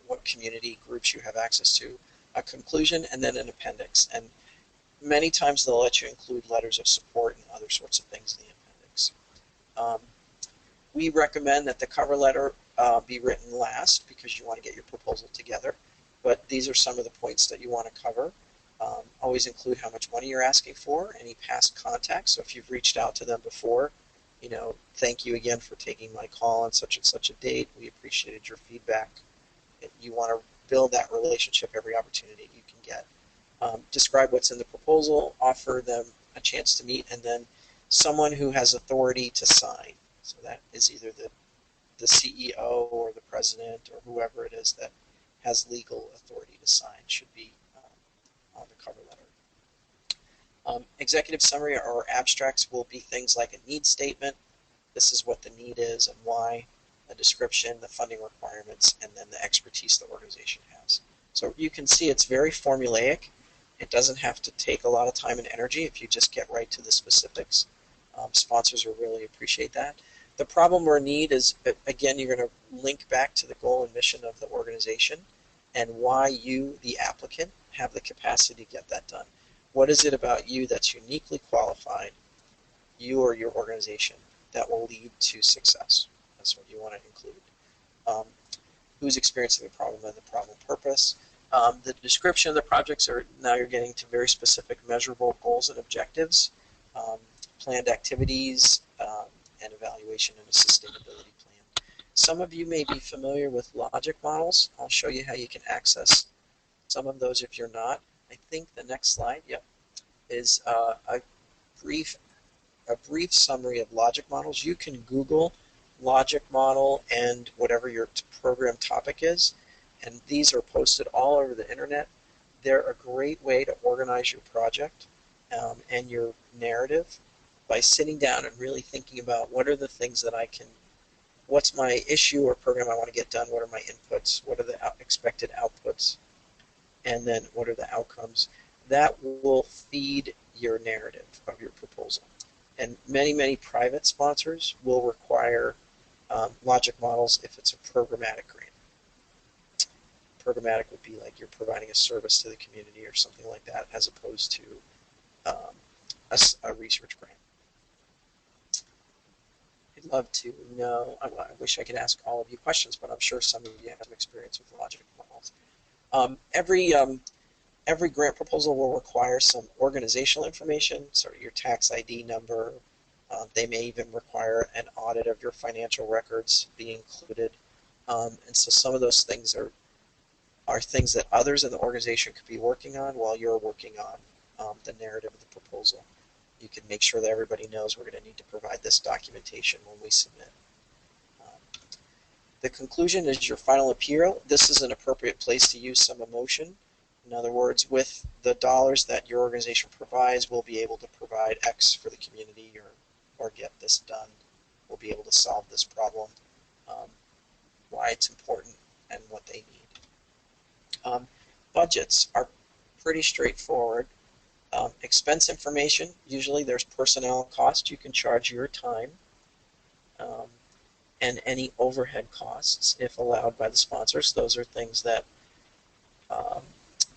what community groups you have access to, a conclusion, and then an appendix. And many times they'll let you include letters of support and other sorts of things in the appendix. We recommend that the cover letter be written last because you want to get your proposal together. But these are some of the points that you want to cover. Always include how much money you're asking for, any past contacts. So if you've reached out to them before, thank you again for taking my call on such and such a date. We appreciated your feedback. You want to build that relationship every opportunity you can get. Describe what's in the proposal, offer them a chance to meet, and then someone who has authority to sign. So that is either the CEO or the president or whoever it is that has legal authority to sign should be on the cover letter. Executive summary or abstracts will be things like a needs statement, this is what the need is and why, a description, the funding requirements, and then the expertise the organization has. So you can see it's very formulaic. It doesn't have to take a lot of time and energy if you just get right to the specifics. Sponsors will really appreciate that. The problem or need is, again, you're going to link back to the goal and mission of the organization and why you, the applicant, have the capacity to get that done. What is it about you that's uniquely qualified, you or your organization, that will lead to success? That's what you want to include. Who's experiencing the problem and the problem purpose. The description of the projects are, now you're getting to very specific measurable goals and objectives, planned activities, and evaluation and a sustainability plan. Some of you may be familiar with logic models. I'll show you how you can access some of those if you're not. I think the next slide, yep, is a brief summary of logic models. You can Google logic model and whatever your program topic is, and these are posted all over the internet. They're a great way to organize your project and your narrative by sitting down and really thinking about what are the things that I can, what's my issue or program I want to get done, what are my inputs, what are the expected outputs, and then what are the outcomes. That will feed your narrative of your proposal. And many private sponsors will require logic models if it's a programmatic grant. Programmatic would be like you're providing a service to the community or something like that, as opposed to a research grant. I'd love to know, I wish I could ask all of you questions, but I'm sure some of you have some experience with logic models. Every grant proposal will require some organizational information, sort of your tax ID number. They may even require an audit of your financial records be included. And so some of those things are things that others in the organization could be working on while you're working on the narrative of the proposal. You can make sure that everybody knows we're going to need to provide this documentation when we submit. The conclusion is your final appeal. This is an appropriate place to use some emotion. In other words, with the dollars that your organization provides, we'll be able to provide X for the community or get this done. We'll be able to solve this problem, why it's important, and what they need. Budgets are pretty straightforward. Expense information, usually there's personnel costs. You can charge your time and any overhead costs if allowed by the sponsors. Those are things that,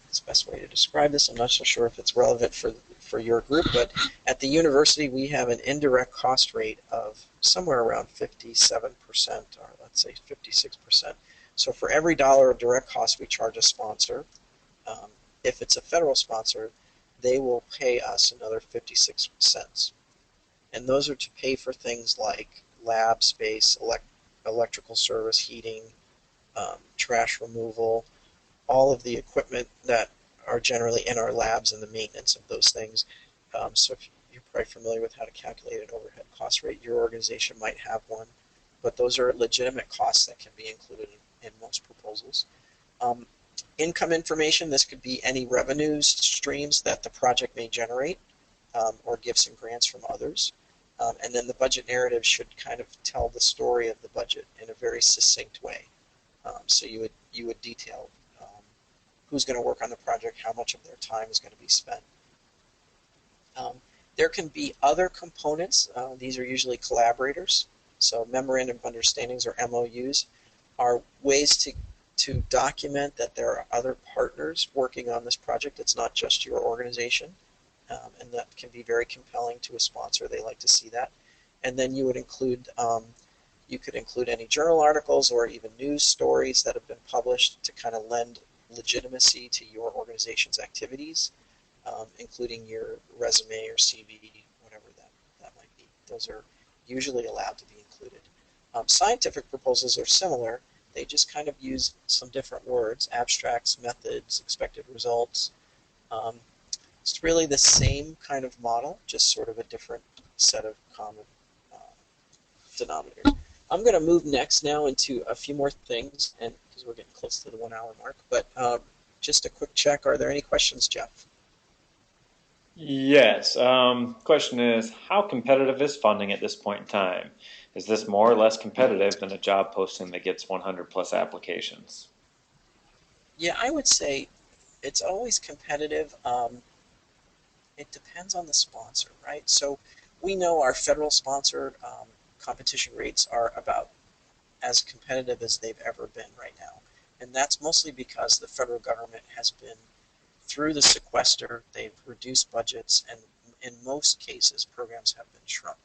it's the best way to describe this. I'm not so sure if it's relevant for your group, but at the university we have an indirect cost rate of somewhere around 57%, or let's say 56%. So for every dollar of direct cost we charge a sponsor, if it's a federal sponsor, they will pay us another 56 cents. And those are to pay for things like lab space, electrical service, heating, trash removal, all of the equipment that are generally in our labs and the maintenance of those things. So if you're probably familiar with how to calculate an overhead cost rate, your organization might have one, but those are legitimate costs that can be included in most proposals. Income information, this could be any revenue streams that the project may generate, or gifts and grants from others. And then the budget narrative should kind of tell the story of the budget in a very succinct way. So you would detail who's going to work on the project, how much of their time is going to be spent. There can be other components. These are usually collaborators. So memorandum of understandings, or MOUs, are ways to document that there are other partners working on this project. It's not just your organization, and that can be very compelling to a sponsor. They like to see that. And then you would include, you could include any journal articles or even news stories that have been published to kind of lend legitimacy to your organization's activities, including your resume or CV, whatever that might be. Those are usually allowed to be included. Scientific proposals are similar. They just kind of use some different words: abstracts, methods, expected results. It's really the same kind of model, just sort of a different set of common denominators. I'm going to move next now into a few more things, and because we're getting close to the 1 hour mark. But just a quick check: are there any questions, Jeff? Yes. Question is, how competitive is funding at this point in time? Is this more or less competitive than a job posting that gets 100 plus applications? Yeah, I would say it's always competitive. It depends on the sponsor, right? So we know our federal sponsored competition rates are about as competitive as they've ever been right now. And that's mostly because the federal government has been through the sequester, they've reduced budgets, and in most cases, programs have been shrunk.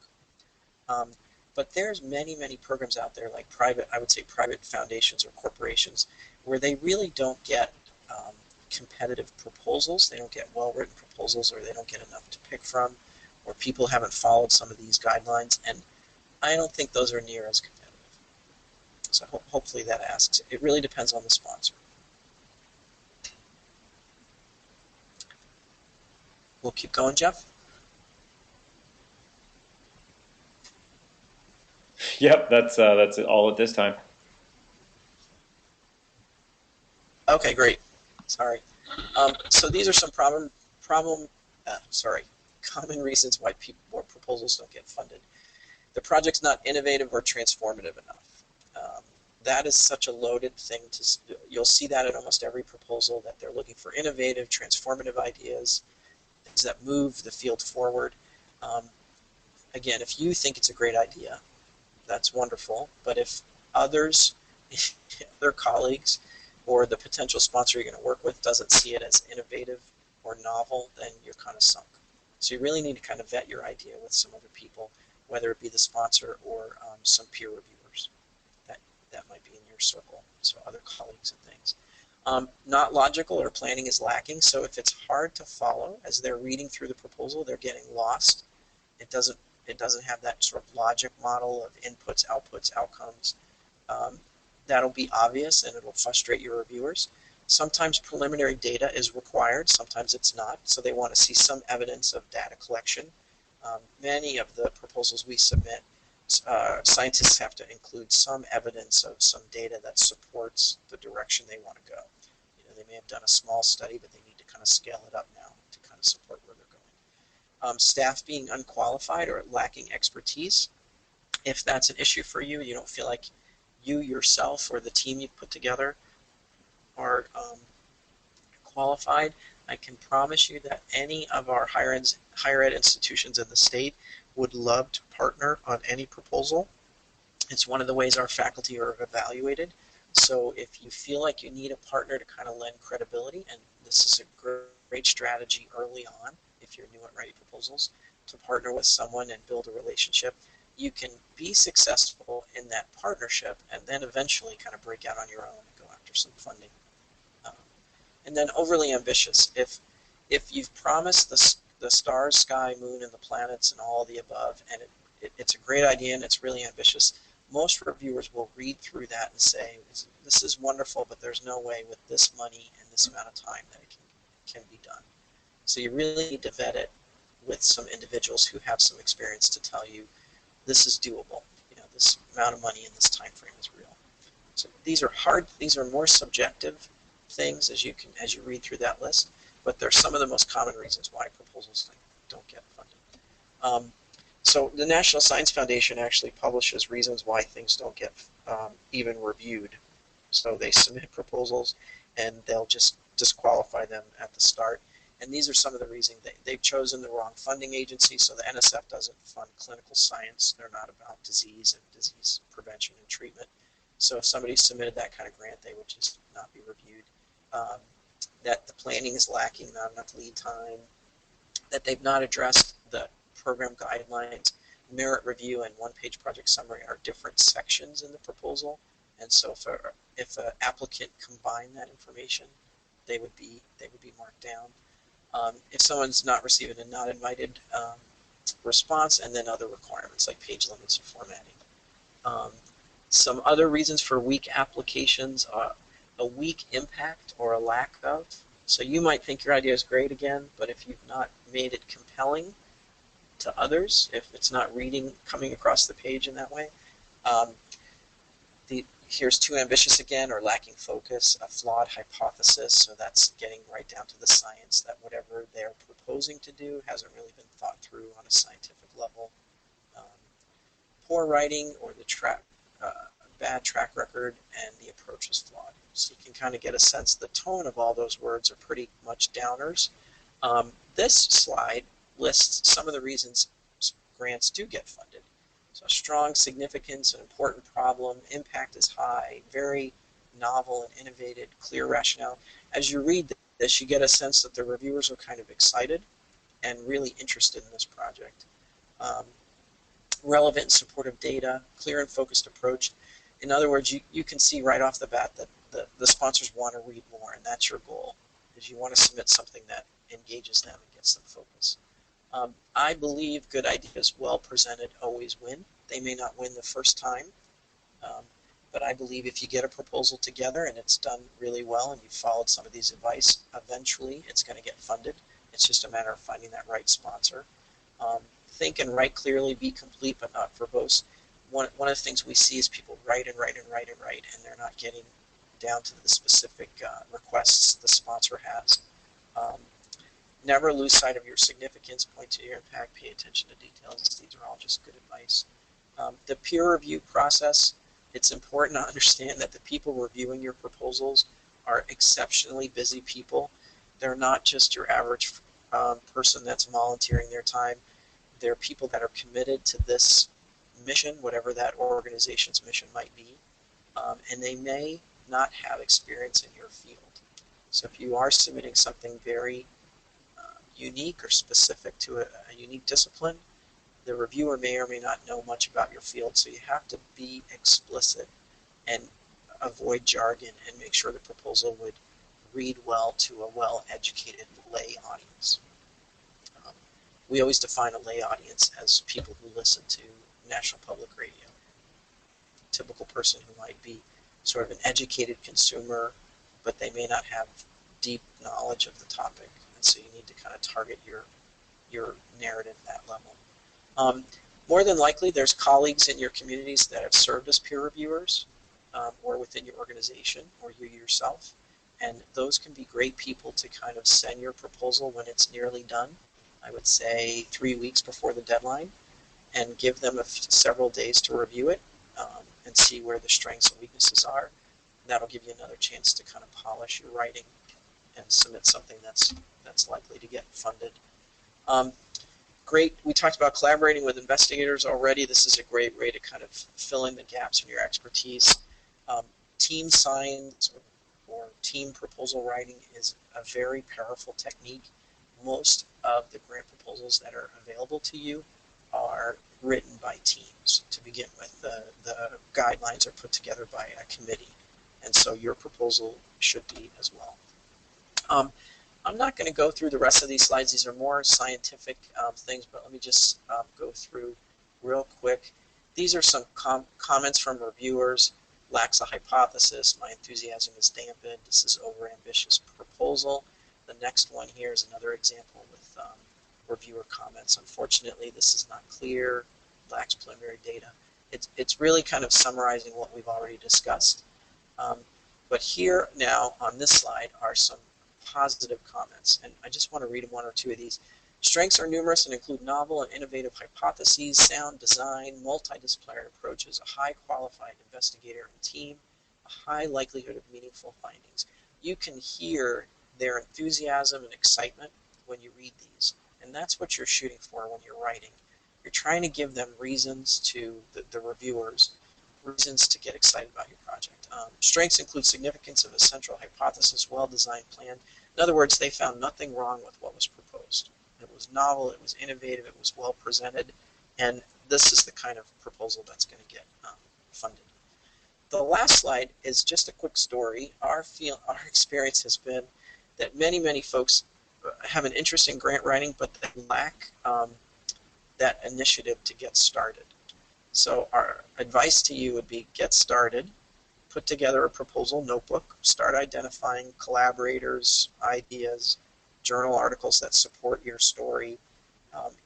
Um, but there's many programs out there like private, I would say private foundations or corporations, where they really don't get um, competitive proposals. They don't get well-written proposals, or they don't get enough to pick from, or people haven't followed some of these guidelines. And I don't think those are near as competitive. So hopefully that asks. It really depends on the sponsor. We'll keep going, Jeff. Yep, that's all at this time. Okay, great. Sorry. So these are some common reasons why proposals don't get funded. The project's not innovative or transformative enough. That is such a loaded thing. You'll see that in almost every proposal, that they're looking for innovative, transformative ideas, things that move the field forward. Um, Again, if you think it's a great idea, that's wonderful. But if others, their colleagues, or the potential sponsor you're going to work with doesn't see it as innovative or novel, then you're kind of sunk. So you really need to kind of vet your idea with some other people, whether it be the sponsor or some peer reviewers that might be in your circle, so other colleagues and things. Not logical, or planning is lacking. So if it's hard to follow as they're reading through the proposal, they're getting lost. It doesn't have that sort of logic model of inputs, outputs, outcomes. Um, That'll be obvious, and it'll frustrate your reviewers. Sometimes preliminary data is required, sometimes it's not, so they want to see some evidence of data collection. Many of the proposals we submit, scientists have to include some evidence of some data that supports the direction they want to go. They may have done a small study, but they need to kind of scale it up now to kind of support where they're going. Staff being unqualified or lacking expertise. If that's an issue for you, you don't feel like you yourself or the team you've put together are qualified, I can promise you that any of our higher ed institutions in the state would love to partner on any proposal. It's one of the ways our faculty are evaluated. So if you feel like you need a partner to kind of lend credibility, and this is a great strategy early on if you're new at writing proposals, to partner with someone and build a relationship, you can be successful in that partnership and then eventually kind of break out on your own and go after some funding. Um, and then overly ambitious. If you've promised the stars, sky, moon, and the planets and all the above, and it's a great idea and it's really ambitious, most reviewers will read through that and say, this is wonderful, but there's no way with this money and this amount of time that it can be done. So you really need to vet it with some individuals who have some experience to tell you this is doable. This amount of money in this time frame is real. So these are more subjective things as you read through that list, but they're some of the most common reasons why proposals don't get funded. So the National Science Foundation actually publishes reasons why things don't get even reviewed. So they submit proposals and they'll just disqualify them at the start. And these are some of the reasons they've chosen the wrong funding agency. So the NSF doesn't fund clinical science. They're not about disease and disease prevention and treatment. So if somebody submitted that kind of grant, they would just not be reviewed. That the planning is lacking, not enough lead time. That they've not addressed the program guidelines. Merit review and one-page project summary are different sections in the proposal. And so if an applicant combined that information, they would be marked down. If someone's not receiving a not invited response, and then other requirements like page limits or formatting. Some other reasons for weak applications are a weak impact or a lack of. So you might think your idea is great again, but if you've not made it compelling to others, if it's not coming across the page in that way, here's too ambitious again, or lacking focus, a flawed hypothesis, so that's getting right down to the science, that whatever they're proposing to do hasn't really been thought through on a scientific level. poor writing or the bad track record, and the approach is flawed. So you can kind of get a sense the tone of all those words are pretty much downers. This slide lists some of the reasons grants do get funded. So strong significance, an important problem, impact is high, very novel and innovative, clear rationale. As you read this, you get a sense that the reviewers are kind of excited and really interested in this project. Relevant and supportive data, clear and focused approach. In other words, you can see right off the bat that the sponsors want to read more, and that's your goal, is you want to submit something that engages them and gets them focused. I believe good ideas, well presented, always win. They may not win the first time, but I believe if you get a proposal together and it's done really well and you've followed some of these advice, eventually it's going to get funded. It's just a matter of finding that right sponsor. Think and write clearly, be complete but not verbose. One of the things we see is people write and write and write and write, and they're not getting down to the specific requests the sponsor has. Never lose sight of your significance, point to your impact, pay attention to details. These are all just good advice. The peer review process, it's important to understand that the people reviewing your proposals are exceptionally busy people. They're not just your average person that's volunteering their time. They're people that are committed to this mission, whatever that organization's mission might be, and they may not have experience in your field. So if you are submitting something very unique or specific to a unique discipline, the reviewer may or may not know much about your field, so you have to be explicit and avoid jargon and make sure the proposal would read well to a well-educated lay audience. We always define a lay audience as people who listen to National Public Radio. A typical person who might be sort of an educated consumer, but they may not have deep knowledge of the topic, and so you need to kind of target your narrative at that level. More than likely, there's colleagues in your communities that have served as peer reviewers or within your organization or you yourself, and those can be great people to kind of send your proposal when it's nearly done. I would say 3 weeks before the deadline, and give them several days to review it and see where the strengths and weaknesses are. And that'll give you another chance to kind of polish your writing and submit something that's likely to get funded. Great. We talked about collaborating with investigators already. This is a great way to kind of fill in the gaps in your expertise. Team signs or team proposal writing is a very powerful technique. Most of the grant proposals that are available to you are written by teams to begin with. The guidelines are put together by a committee, and so your proposal should be as well. I'm not going to go through the rest of these slides. These are more scientific things, but let me just go through real quick. These are some comments from reviewers. Lacks a hypothesis. My enthusiasm is dampened. This is overambitious proposal. The next one here is another example with reviewer comments. Unfortunately, this is not clear. Lacks preliminary data. It's really kind of summarizing what we've already discussed. But here now on this slide are some positive comments, and I just want to read one or two of these. Strengths are numerous and include novel and innovative hypotheses, sound design, multidisciplinary approaches, a high qualified investigator and team, a high likelihood of meaningful findings. You can hear their enthusiasm and excitement when you read these, and that's what you're shooting for when you're writing. You're trying to give them reasons to, the reviewers, reasons to get excited about your project. Strengths include significance of a central hypothesis, well-designed plan. In other words, they found nothing wrong with what was proposed. It was novel, it was innovative, it was well presented, and this is the kind of proposal that's going to get funded. The last slide is just a quick story. Our experience has been that many folks have an interest in grant writing, but they lack that initiative to get started. So our advice to you would be get started, put together a proposal notebook, start identifying collaborators, ideas, journal articles that support your story.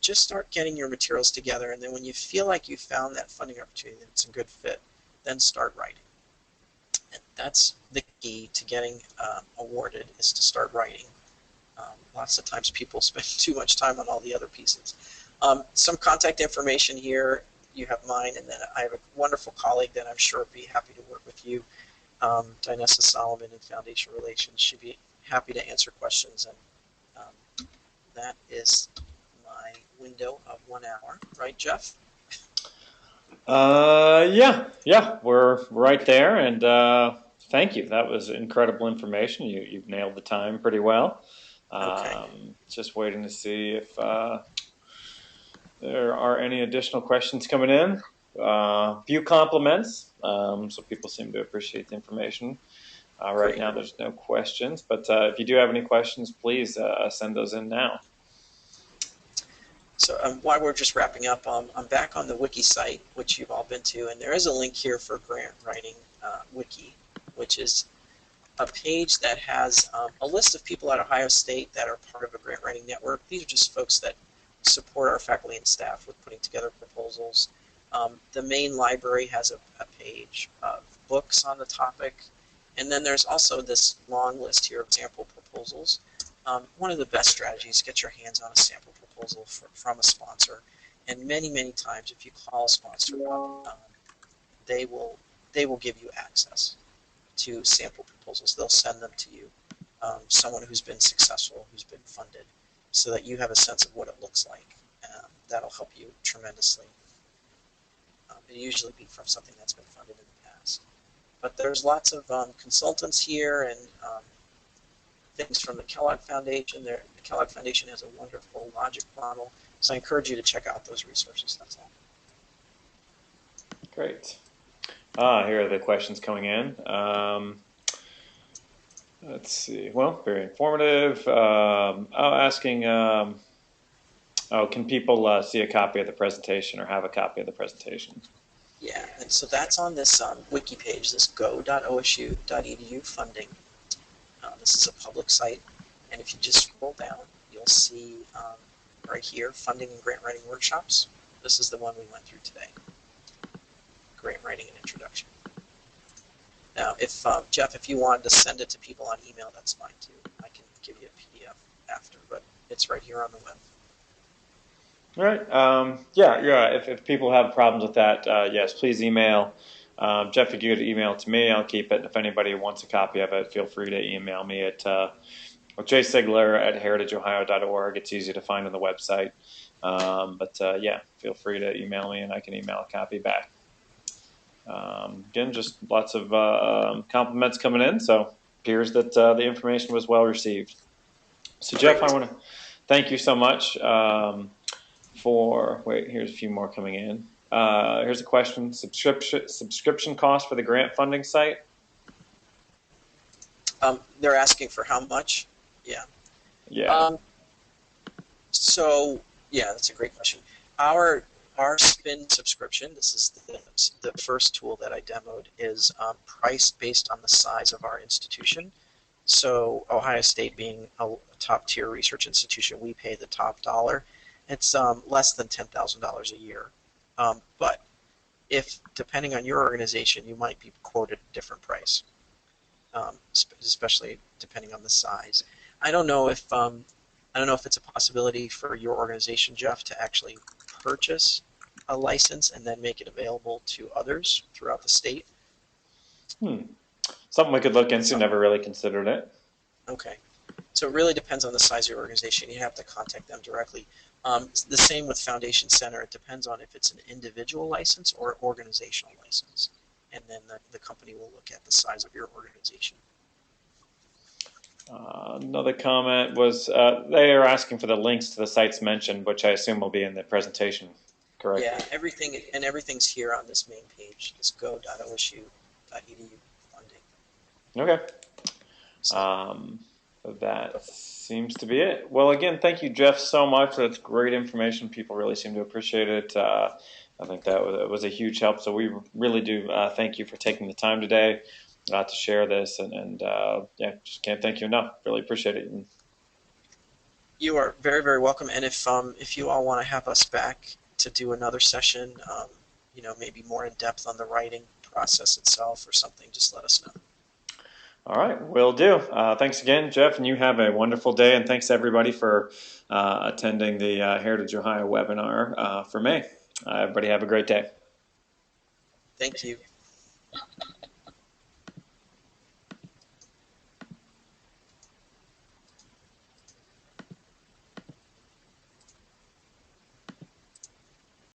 Just start getting your materials together, and then when you feel like you found that funding opportunity that's a good fit, then start writing. And that's the key to getting awarded, is to start writing. Lots of times people spend too much time on all the other pieces. Some contact information here. you have mine, and then I have a wonderful colleague that I'm sure would be happy to work with you, Dinessa Solomon in Foundation Relations. She'd be happy to answer questions, and that is my window of 1 hour, right, Jeff? Yeah, we're right there, and thank you. That was incredible information. You've nailed the time pretty well. Okay. Just waiting to see if there are any additional questions coming in. Few compliments, so people seem to appreciate the information. Right Great. now, there's no questions, but if you do have any questions, please send those in now. So while we're just wrapping up, I'm back on the wiki site, which you've all been to, and there is a link here for grant writing wiki, which is a page that has a list of people at Ohio State that are part of a grant writing network. These are just folks that support our faculty and staff with putting together proposals. The main library has a page of books on the topic, and then there's also this long list here of sample proposals. One of the best strategies, get your hands on a sample proposal from a sponsor, and many times if you call a sponsor up, they will give you access to sample proposals. They'll send them to you, someone who's been successful, who's been funded, so that you have a sense of what it looks like. That'll help you tremendously. It'll usually be from something that's been funded in the past. But there's lots of consultants here and things from the Kellogg Foundation. The Kellogg Foundation has a wonderful logic model, so I encourage you to check out those resources. That's all. Great. Here are the questions coming in. Let's see. Well, very informative. Asking, can people see a copy of the presentation or have a copy of the presentation? Yeah, and so that's on this wiki page, this go.osu.edu funding. This is a public site, and if you just scroll down, you'll see right here, funding and grant writing workshops. This is the one we went through today. Grant writing and introduction. Now, if Jeff, if you wanted to send it to people on email, that's fine too. I can give you a PDF after, but it's right here on the web. All right. Yeah. If people have problems with that, yes, please email. Jeff, if you could email it to me, I'll keep it. If anybody wants a copy of it, feel free to email me at jsigler@heritageohio.org. It's easy to find on the website. Yeah, feel free to email me, and I can email a copy back. Again, just lots of compliments coming in, so appears that the information was well received. So Jeff, I want to thank you so much here's a few more coming in. Here's a question: subscription cost for the grant funding site? They're asking for how much? Yeah. Yeah. So yeah, that's a great question. Our Spin subscription, this is the first tool that I demoed, is priced based on the size of our institution. So Ohio State being a top tier research institution, we pay the top dollar. It's less than $10,000 a year. But if, depending on your organization, you might be quoted a different price, especially depending on the size. I don't know if it's a possibility for your organization, Jeff, to actually purchase a license and then make it available to others throughout the state. Something we could look into. Never really considered it. Okay. So it really depends on the size of your organization. You have to contact them directly. The same with Foundation Center. It depends on if it's an individual license or organizational license. And then the company will look at the size of your organization. Another comment was they are asking for the links to the sites mentioned, which I assume will be in the presentation, correct? Yeah, everything's here on this main page, this go.osu.edu funding. Okay. That seems to be it. Well, again, thank you, Jeff, so much. That's great information. People really seem to appreciate it. I think that was a huge help. So we really do thank you for taking the time today to share this. And yeah, just can't thank you enough. Really appreciate it. You are very, very welcome. And if you all want to have us back to do another session, maybe more in depth on the writing process itself or something, just let us know. All right, will do. Thanks again, Jeff, and you have a wonderful day. And thanks everybody for attending the Heritage Ohio webinar for May. Everybody have a great day. Thank you.